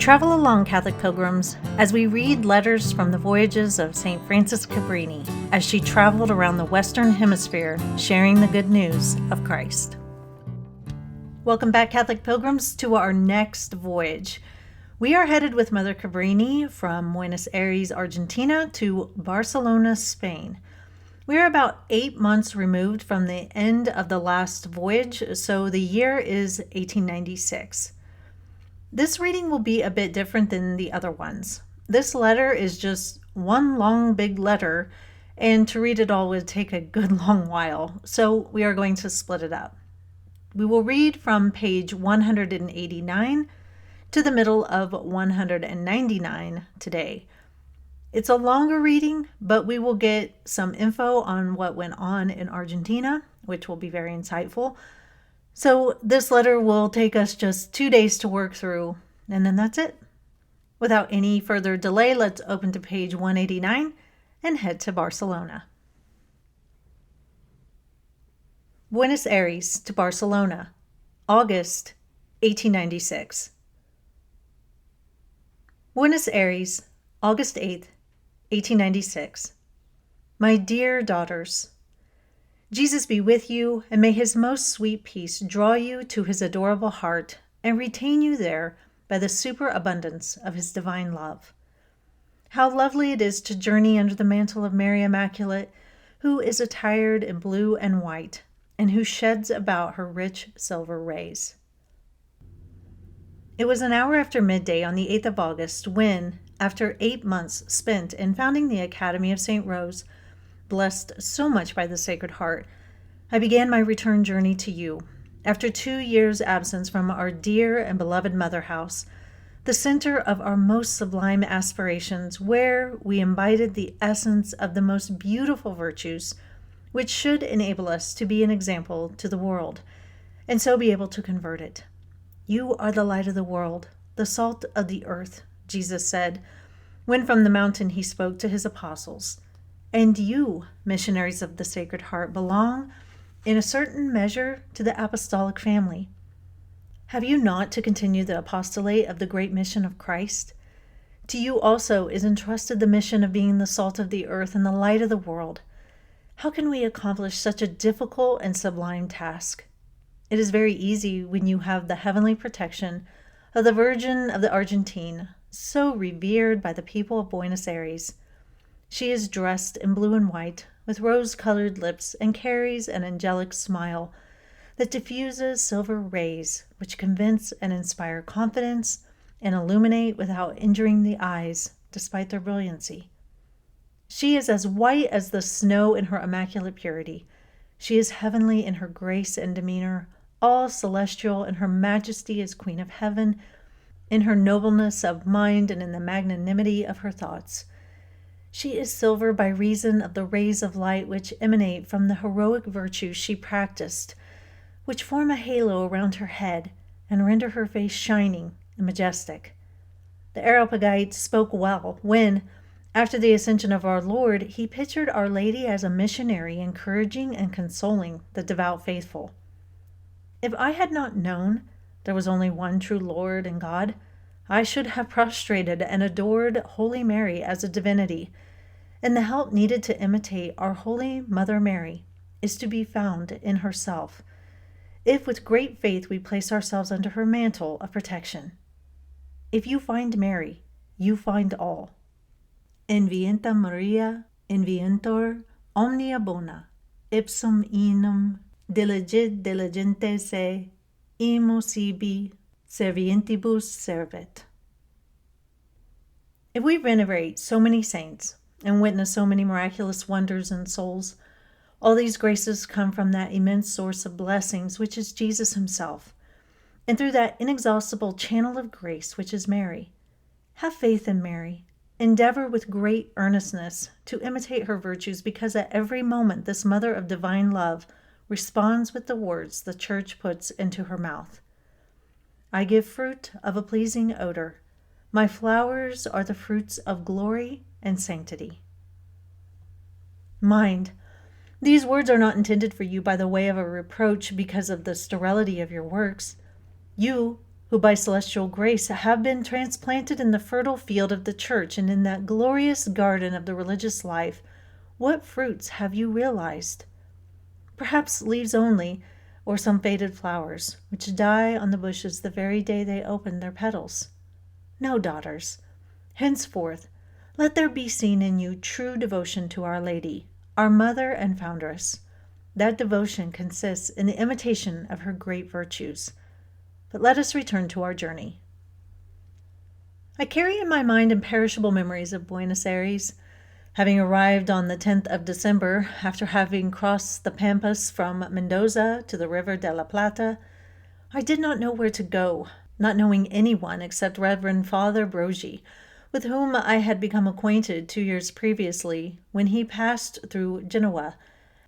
Travel along, Catholic pilgrims, as we read letters from the voyages of St. Frances Cabrini as she traveled around the Western Hemisphere sharing the good news of Christ. Welcome back, Catholic pilgrims, to our next voyage. We are headed with Mother Cabrini from Buenos Aires, Argentina to Barcelona, Spain. We are about 8 months removed from the end of the last voyage, so the year is 1896. This reading will be a bit different than the other ones. This letter is just one long big letter, and to read it all would take a good long while, so we are going to split it up. We will read from page 189 to the middle of 199 today. It's a longer reading, but we will get some info on what went on in Argentina, which will be very insightful. So this letter will take us just 2 days to work through, and then that's it. Without any further delay, let's open to page 189 and head to Barcelona. Buenos Aires to Barcelona, August 1896. Buenos Aires, August 8th, 1896. My dear daughters, Jesus be with you, and may his most sweet peace draw you to his adorable heart and retain you there by the superabundance of his divine love. How lovely it is to journey under the mantle of Mary Immaculate, who is attired in blue and white, and who sheds about her rich silver rays. It was an hour after midday on the 8th of August when, after 8 months spent in founding the Academy of St. Rose, blessed so much by the Sacred Heart, I began my return journey to you, after 2 years' absence from our dear and beloved mother house, the center of our most sublime aspirations, where we imbibed the essence of the most beautiful virtues, which should enable us to be an example to the world, and so be able to convert it. You are the light of the world, the salt of the earth, Jesus said, when from the mountain he spoke to his apostles. And you, missionaries of the Sacred Heart, belong, in a certain measure, to the apostolic family. Have you not to continue the apostolate of the great mission of Christ? To you also is entrusted the mission of being the salt of the earth and the light of the world. How can we accomplish such a difficult and sublime task? It is very easy when you have the heavenly protection of the Virgin of the Argentine, so revered by the people of Buenos Aires. She is dressed in blue and white, with rose-colored lips, and carries an angelic smile that diffuses silver rays which convince and inspire confidence and illuminate without injuring the eyes, despite their brilliancy. She is as white as the snow in her immaculate purity. She is heavenly in her grace and demeanor, all celestial in her majesty as Queen of Heaven, in her nobleness of mind and in the magnanimity of her thoughts. She is silver by reason of the rays of light which emanate from the heroic virtues she practiced, which form a halo around her head and render her face shining and majestic. The Areopagite spoke well when, after the ascension of our Lord, he pictured Our Lady as a missionary encouraging and consoling the devout faithful. If I had not known there was only one true Lord and God, I should have prostrated and adored Holy Mary as a divinity, and the help needed to imitate our Holy Mother Mary is to be found in herself, if with great faith we place ourselves under her mantle of protection. If you find Mary, you find all. Invienta Maria, invientur omnia bona, ipsum enim diligit diligente se, imo sibi servientibus servet. If we venerate so many saints and witness so many miraculous wonders in souls, all these graces come from that immense source of blessings which is Jesus himself, and through that inexhaustible channel of grace which is Mary. Have faith in Mary. Endeavor with great earnestness to imitate her virtues, because at every moment this Mother of divine love responds with the words the Church puts into her mouth. I give fruit of a pleasing odor. My flowers are the fruits of glory and sanctity. Mind, these words are not intended for you by the way of a reproach because of the sterility of your works. You, who by celestial grace have been transplanted in the fertile field of the church and in that glorious garden of the religious life, what fruits have you realized? Perhaps leaves only, or some faded flowers, which die on the bushes the very day they open their petals. No, daughters. Henceforth, let there be seen in you true devotion to Our Lady, our mother and foundress. That devotion consists in the imitation of her great virtues. But let us return to our journey. I carry in my mind imperishable memories of Buenos Aires. Having arrived on the 10th of December, after having crossed the Pampas from Mendoza to the River de la Plata, I did not know where to go, not knowing anyone except Reverend Father Brogi, with whom I had become acquainted 2 years previously when he passed through Genoa,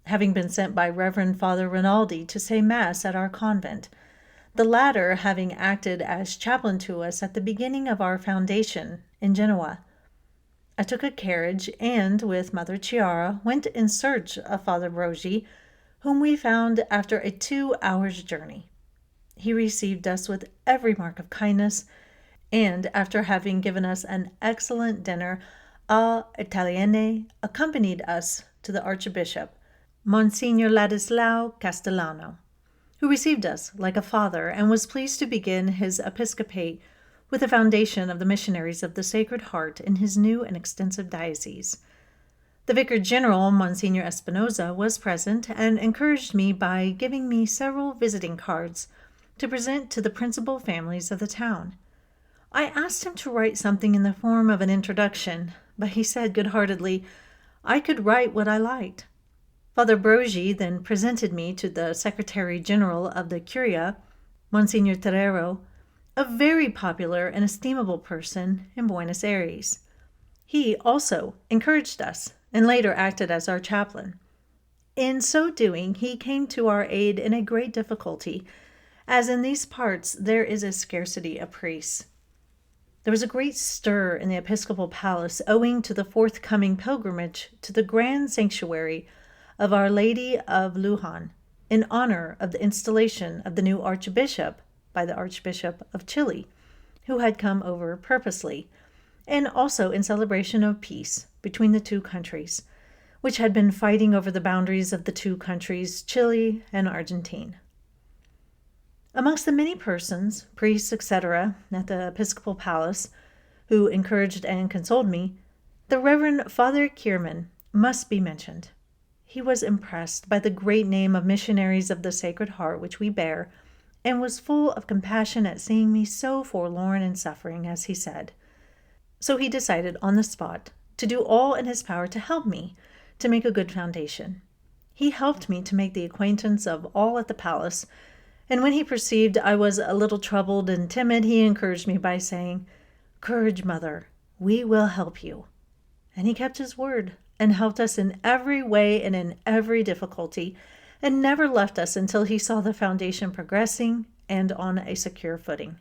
having been sent by Reverend Father Rinaldi to say Mass at our convent, the latter having acted as chaplain to us at the beginning of our foundation in Genoa. I took a carriage and, with Mother Chiara, went in search of Father Brogi, whom we found after a 2 hours' journey. He received us with every mark of kindness, and after having given us an excellent dinner à Italienne, accompanied us to the Archbishop, Monsignor Ladislao Castellano, who received us like a father and was pleased to begin his episcopate with the foundation of the missionaries of the Sacred Heart in his new and extensive diocese. The Vicar General, Monsignor Espinosa, was present and encouraged me by giving me several visiting cards to present to the principal families of the town. I asked him to write something in the form of an introduction, but he said good-heartedly, I could write what I liked. Father Brogi then presented me to the Secretary General of the Curia, Monsignor Terrero, a very popular and estimable person in Buenos Aires. He also encouraged us and later acted as our chaplain. In so doing, he came to our aid in a great difficulty, as in these parts there is a scarcity of priests. There was a great stir in the episcopal palace owing to the forthcoming pilgrimage to the grand sanctuary of Our Lady of Lujan, in honor of the installation of the new archbishop by the Archbishop of Chile, who had come over purposely, and also in celebration of peace between the two countries, which had been fighting over the boundaries of the two countries, Chile and Argentina. Amongst the many persons, priests, etc., at the episcopal palace, who encouraged and consoled me, the Reverend Father Kierman must be mentioned. He was impressed by the great name of missionaries of the Sacred Heart which we bear, and was full of compassion at seeing me so forlorn and suffering, as he said. So he decided on the spot to do all in his power to help me to make a good foundation. He helped me to make the acquaintance of all at the palace, and when he perceived I was a little troubled and timid, he encouraged me by saying, Courage, mother, we will help you. And he kept his word and helped us in every way and in every difficulty, and never left us until he saw the foundation progressing and on a secure footing.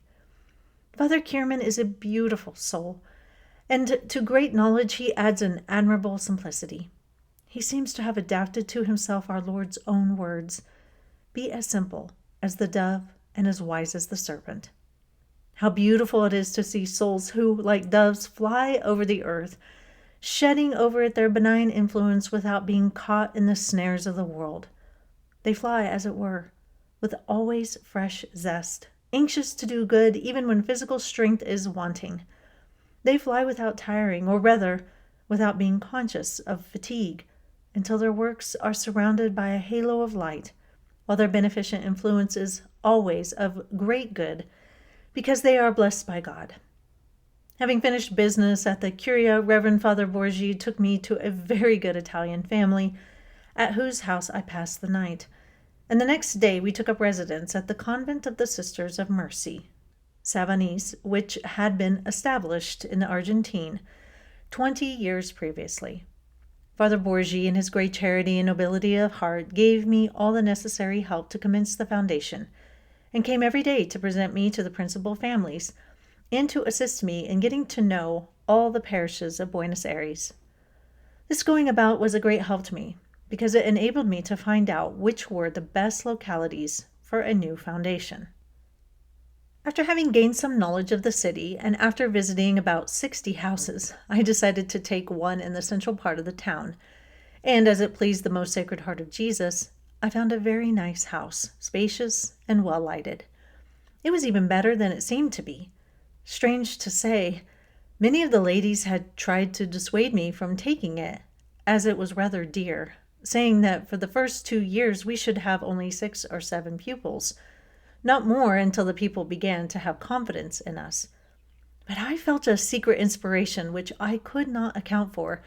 Father Kierman is a beautiful soul, and to great knowledge he adds an admirable simplicity. He seems to have adapted to himself our Lord's own words, Be as simple as the dove and as wise as the serpent. How beautiful it is to see souls who, like doves, fly over the earth, shedding over it their benign influence without being caught in the snares of the world. They fly, as it were, with always fresh zest, anxious to do good even when physical strength is wanting. They fly without tiring, or rather, without being conscious of fatigue, until their works are surrounded by a halo of light, while their beneficent influence is always of great good, because they are blessed by God. Having finished business at the Curia, Reverend Father Borgi took me to a very good Italian family, at whose house I passed the night, and the next day we took up residence at the convent of the Sisters of Mercy, Savonese, which had been established in Argentina 20 years previously. Father Borgi, in his great charity and nobility of heart, gave me all the necessary help to commence the foundation, and came every day to present me to the principal families, and to assist me in getting to know all the parishes of Buenos Aires. This going about was a great help to me, because it enabled me to find out which were the best localities for a new foundation. After having gained some knowledge of the city and after visiting about 60 houses, I decided to take one in the central part of the town. And as it pleased the most Sacred Heart of Jesus, I found a very nice house, spacious and well lighted. It was even better than it seemed to be. Strange to say, many of the ladies had tried to dissuade me from taking it, as it was rather dear, saying that for the first 2 years we should have only 6 or 7 pupils, not more until the people began to have confidence in us. But I felt a secret inspiration which I could not account for,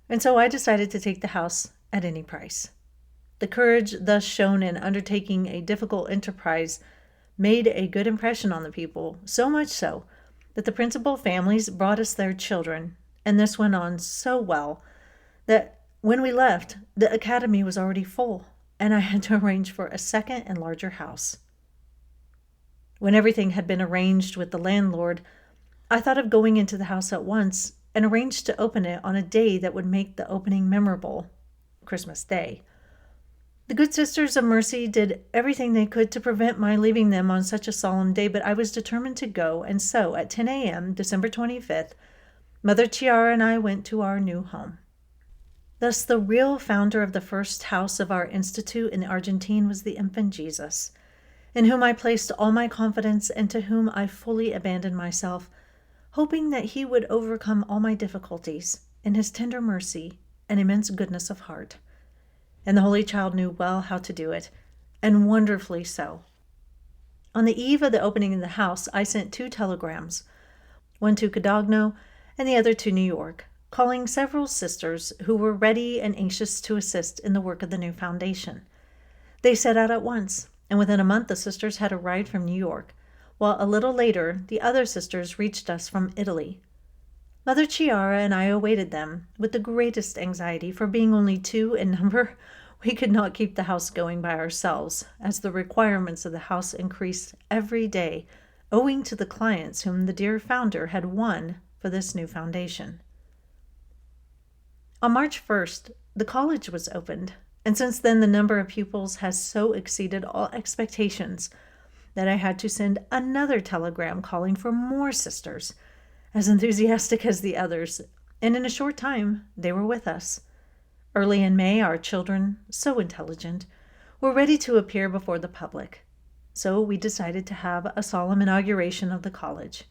and so I decided to take the house at any price. The courage thus shown in undertaking a difficult enterprise made a good impression on the people, so much so that the principal families brought us their children, and this went on so well that when we left, the academy was already full, and I had to arrange for a second and larger house. When everything had been arranged with the landlord, I thought of going into the house at once and arranged to open it on a day that would make the opening memorable, Christmas Day. The good Sisters of Mercy did everything they could to prevent my leaving them on such a solemn day, but I was determined to go, and so at 10 a.m., December 25th, Mother Chiara and I went to our new home. Thus, the real founder of the first house of our institute in Argentina was the infant Jesus, in whom I placed all my confidence and to whom I fully abandoned myself, hoping that he would overcome all my difficulties in his tender mercy and immense goodness of heart. And the Holy Child knew well how to do it, and wonderfully so. On the eve of the opening of the house, I sent 2 telegrams, one to Cadagno and the other to New York, calling several sisters who were ready and anxious to assist in the work of the new foundation. They set out at once, and within a month the sisters had arrived from New York, while a little later the other sisters reached us from Italy. Mother Chiara and I awaited them with the greatest anxiety, for being only 2 in number, we could not keep the house going by ourselves, as the requirements of the house increased every day, owing to the clients whom the dear founder had won for this new foundation. On March 1st, the college was opened, and since then the number of pupils has so exceeded all expectations that I had to send another telegram calling for more sisters, as enthusiastic as the others, and in a short time they were with us. Early in May, our children, so intelligent, were ready to appear before the public, so we decided to have a solemn inauguration of the college.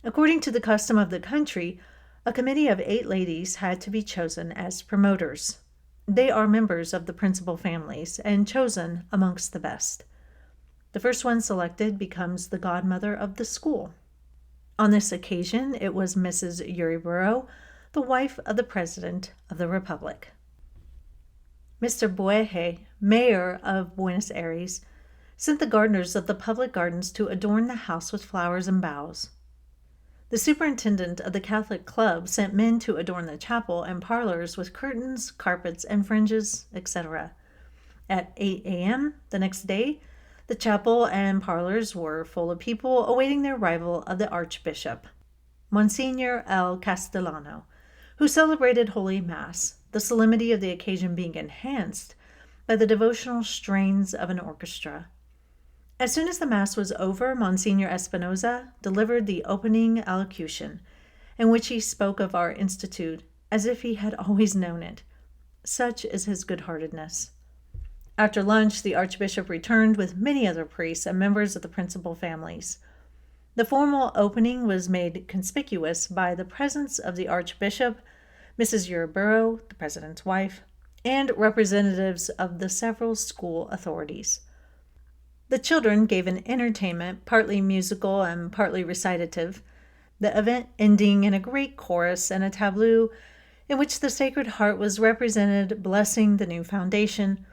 According to the custom of the country, a committee of 8 ladies had to be chosen as promoters. They are members of the principal families and chosen amongst the best. The first one selected becomes the godmother of the school. On this occasion, it was Mrs. Uriburu, the wife of the President of the Republic. Mr. Voyage, mayor of Buenos Aires, sent the gardeners of the public gardens to adorn the house with flowers and boughs. The superintendent of the Catholic club sent men to adorn the chapel and parlors with curtains, carpets, and fringes, etc. At 8 a.m. the next day, the chapel and parlors were full of people awaiting the arrival of the Archbishop, Monsignor El Castellano, who celebrated Holy Mass, the solemnity of the occasion being enhanced by the devotional strains of an orchestra. As soon as the Mass was over, Monsignor Espinosa delivered the opening allocution, in which he spoke of our institute as if he had always known it. Such is his good-heartedness. After lunch, the Archbishop returned with many other priests and members of the principal families. The formal opening was made conspicuous by the presence of the Archbishop, Mrs. Uriburu, the President's wife, and representatives of the several school authorities. The children gave an entertainment, partly musical and partly recitative, the event ending in a great chorus and a tableau in which the Sacred Heart was represented blessing the new foundation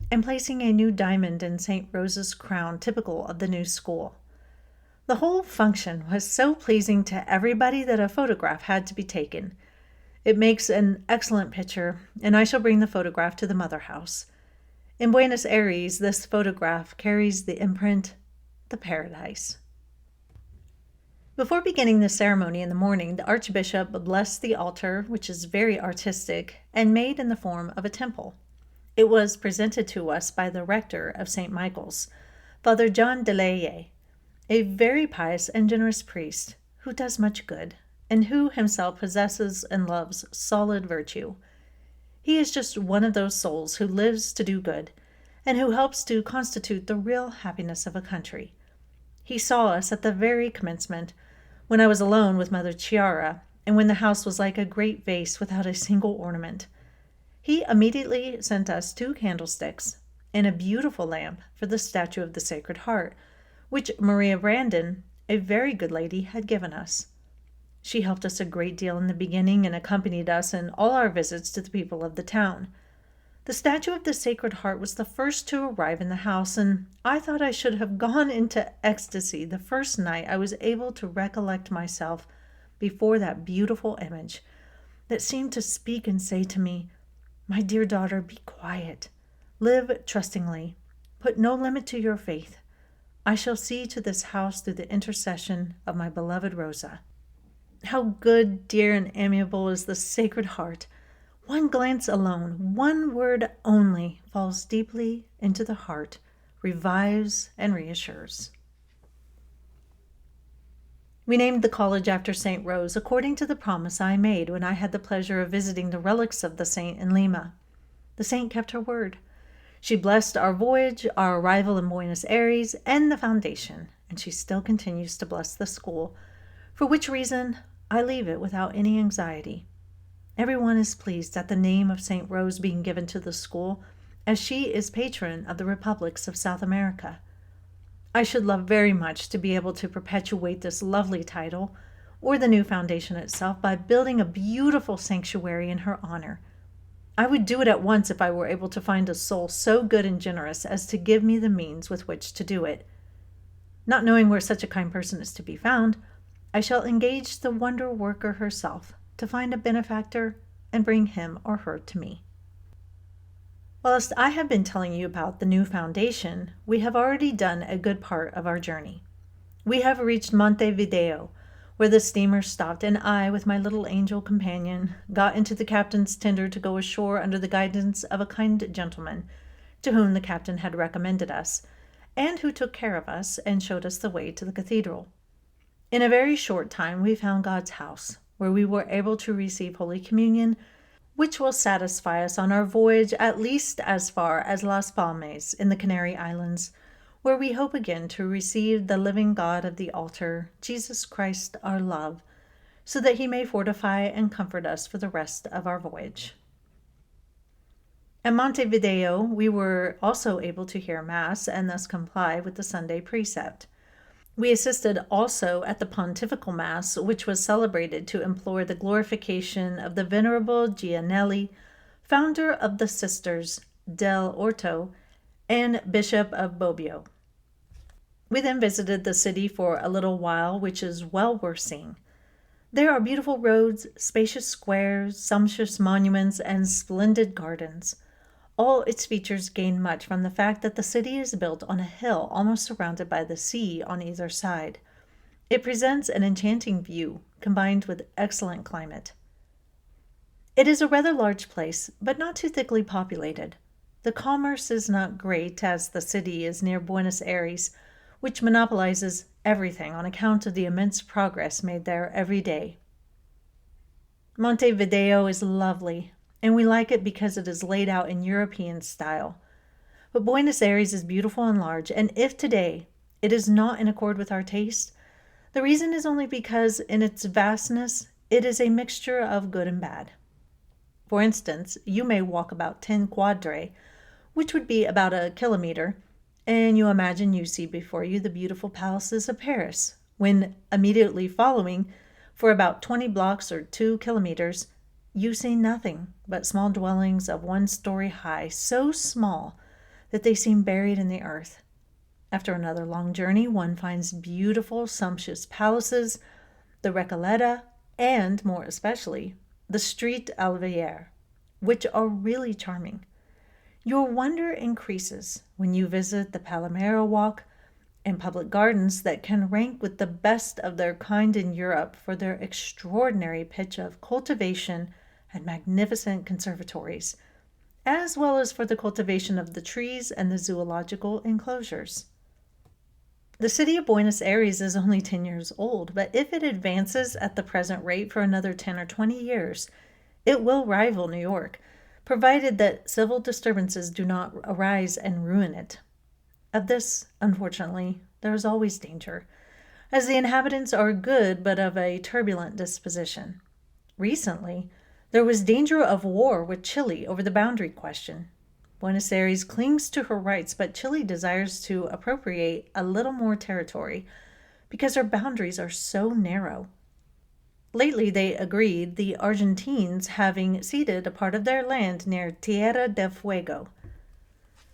and placing a new diamond in St. Rose's crown typical of the new school. The whole function was so pleasing to everybody that a photograph had to be taken. It makes an excellent picture, and I shall bring the photograph to the Mother House. In Buenos Aires, this photograph carries the imprint, the paradise. Before beginning the ceremony in the morning, the Archbishop blessed the altar, which is very artistic and made in the form of a temple. It was presented to us by the rector of St. Michael's, Father John Delaye, a very pious and generous priest who does much good, and who himself possesses and loves solid virtue. He is just one of those souls who lives to do good, and who helps to constitute the real happiness of a country. He saw us at the very commencement, when I was alone with Mother Chiara, and when the house was like a great vase without a single ornament. He immediately sent us 2 candlesticks and a beautiful lamp for the statue of the Sacred Heart, which Maria Brandon, a very good lady, had given us. She helped us a great deal in the beginning and accompanied us in all our visits to the people of the town. The statue of the Sacred Heart was the first to arrive in the house, and I thought I should have gone into ecstasy the first night I was able to recollect myself before that beautiful image that seemed to speak and say to me, "My dear daughter, be quiet. Live trustingly. Put no limit to your faith. I shall see to this house through the intercession of my beloved Rosa." How good, dear, and amiable is the Sacred Heart! One glance alone, one word only, falls deeply into the heart, revives and reassures. We named the college after St. Rose according to the promise I made when I had the pleasure of visiting the relics of the saint in Lima. The saint kept her word. She blessed our voyage, our arrival in Buenos Aires, and the foundation, and she still continues to bless the school, for which reason I leave it without any anxiety. Everyone is pleased at the name of St. Rose being given to the school, as she is patron of the republics of South America. I should love very much to be able to perpetuate this lovely title, or the new foundation itself, by building a beautiful sanctuary in her honor. I would do it at once if I were able to find a soul so good and generous as to give me the means with which to do it. Not knowing where such a kind person is to be found, I shall engage the wonder worker herself to find a benefactor and bring him or her to me. Whilst I have been telling you about the new foundation, we have already done a good part of our journey. We have reached Montevideo, where the steamer stopped, and I, with my little angel companion, got into the captain's tender to go ashore under the guidance of a kind gentleman, to whom the captain had recommended us, and who took care of us and showed us the way to the cathedral. In a very short time we found God's house, where we were able to receive Holy Communion, which will satisfy us on our voyage at least as far as Las Palmas in the Canary Islands, where we hope again to receive the living God of the altar, Jesus Christ our love, so that he may fortify and comfort us for the rest of our voyage. At Montevideo, we were also able to hear Mass and thus comply with the Sunday precept. We assisted also at the Pontifical Mass, which was celebrated to implore the glorification of the Venerable Gianelli, founder of the Sisters del Orto and Bishop of Bobbio. We then visited the city for a little while, which is well worth seeing. There are beautiful roads, spacious squares, sumptuous monuments, and splendid gardens. All its features gain much from the fact that the city is built on a hill almost surrounded by the sea on either side. It presents an enchanting view, combined with excellent climate. It is a rather large place, but not too thickly populated. The commerce is not great, as the city is near Buenos Aires, which monopolizes everything on account of the immense progress made there every day. Montevideo is lovely, and we like it because it is laid out in European style. But Buenos Aires is beautiful and large, and if today it is not in accord with our taste, the reason is only because in its vastness it is a mixture of good and bad. For instance, you may walk about 10 quadre, which would be about a kilometer, and you imagine you see before you the beautiful palaces of Paris, when immediately following, for about 20 blocks or 2 kilometers, you see nothing but small dwellings of 1 story high, so small that they seem buried in the earth. After another long journey, one finds beautiful, sumptuous palaces, the Recoleta, and, more especially, the Street Alvear, which are really charming. Your wonder increases when you visit the Palomero Walk and public gardens that can rank with the best of their kind in Europe for their extraordinary pitch of cultivation and magnificent conservatories, as well as for the cultivation of the trees and the zoological enclosures. The city of Buenos Aires is only 10 years old, but if it advances at the present rate for another 10 or 20 years, it will rival New York, provided that civil disturbances do not arise and ruin it. Of this, unfortunately, there is always danger, as the inhabitants are good but of a turbulent disposition. Recently, there was danger of war with Chile over the boundary question. Buenos Aires clings to her rights, but Chile desires to appropriate a little more territory because her boundaries are so narrow. Lately, they agreed, the Argentines having ceded a part of their land near Tierra del Fuego.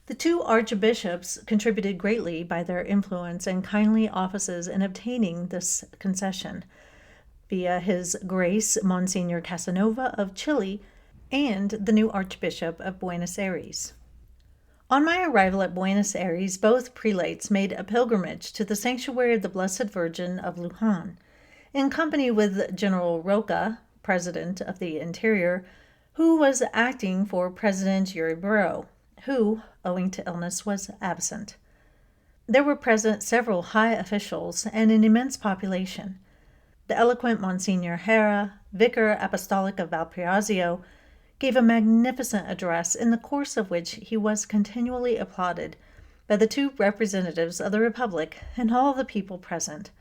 The two archbishops contributed greatly by their influence and kindly offices in obtaining this concession, via His Grace Monsignor Casanova of Chile and the new Archbishop of Buenos Aires. On my arrival at Buenos Aires, both prelates made a pilgrimage to the sanctuary of the Blessed Virgin of Luján, in company with General Roca, President of the Interior, who was acting for President Uribe, who, owing to illness, was absent. There were present several high officials and an immense population. The eloquent Monsignor Hera, Vicar Apostolic of Valparaiso, gave a magnificent address in the course of which he was continually applauded by the two representatives of the Republic and all the people present.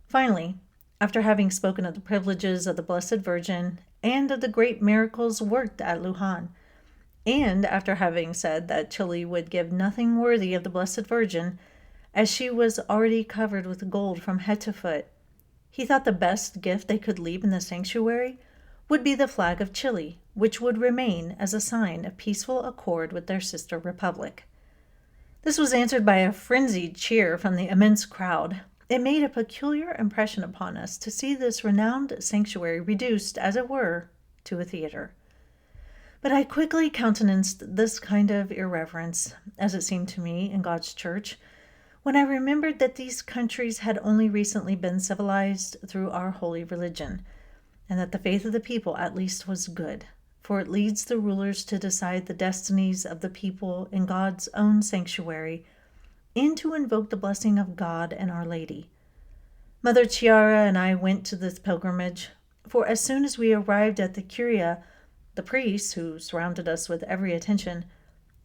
Finally, after having spoken of the privileges of the Blessed Virgin and of the great miracles worked at Luján, and after having said that Chile would give nothing worthy of the Blessed Virgin, as she was already covered with gold from head to foot, he thought the best gift they could leave in the sanctuary would be the flag of Chile, which would remain as a sign of peaceful accord with their sister republic. This was answered by a frenzied cheer from the immense crowd. It made a peculiar impression upon us to see this renowned sanctuary reduced, as it were, to a theater. But I quickly countenanced this kind of irreverence, as it seemed to me, in God's church, when I remembered that these countries had only recently been civilized through our holy religion, and that the faith of the people at least was good, for it leads the rulers to decide the destinies of the people in God's own sanctuary, and to invoke the blessing of God and Our Lady. Mother Chiara and I went to this pilgrimage, for as soon as we arrived at the curia, the priests, who surrounded us with every attention,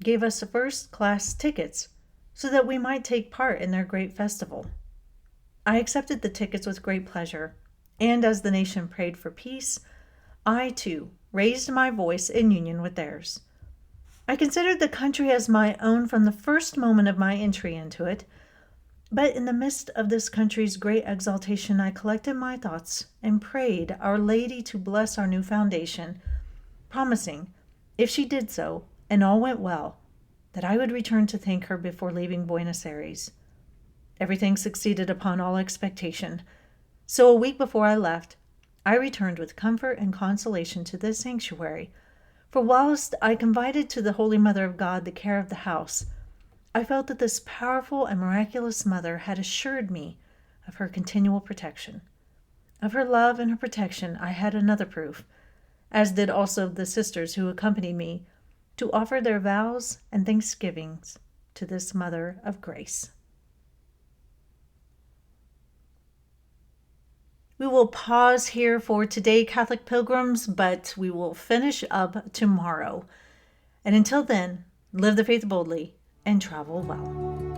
gave us first-class tickets so that we might take part in their great festival. I accepted the tickets with great pleasure, and as the nation prayed for peace, I, too, raised my voice in union with theirs. I considered the country as my own from the first moment of my entry into it, but in the midst of this country's great exaltation I collected my thoughts and prayed Our Lady to bless our new foundation, promising, if she did so, and all went well, that I would return to thank her before leaving Buenos Aires. Everything succeeded upon all expectation, so a week before I left, I returned with comfort and consolation to this sanctuary, for whilst I confided to the Holy Mother of God the care of the house, I felt that this powerful and miraculous Mother had assured me of her continual protection. Of her love and her protection I had another proof, as did also the sisters who accompanied me, to offer their vows and thanksgivings to this Mother of Grace. We will pause here for today, Catholic pilgrims, but we will finish up tomorrow. And until then, live the faith boldly and travel well.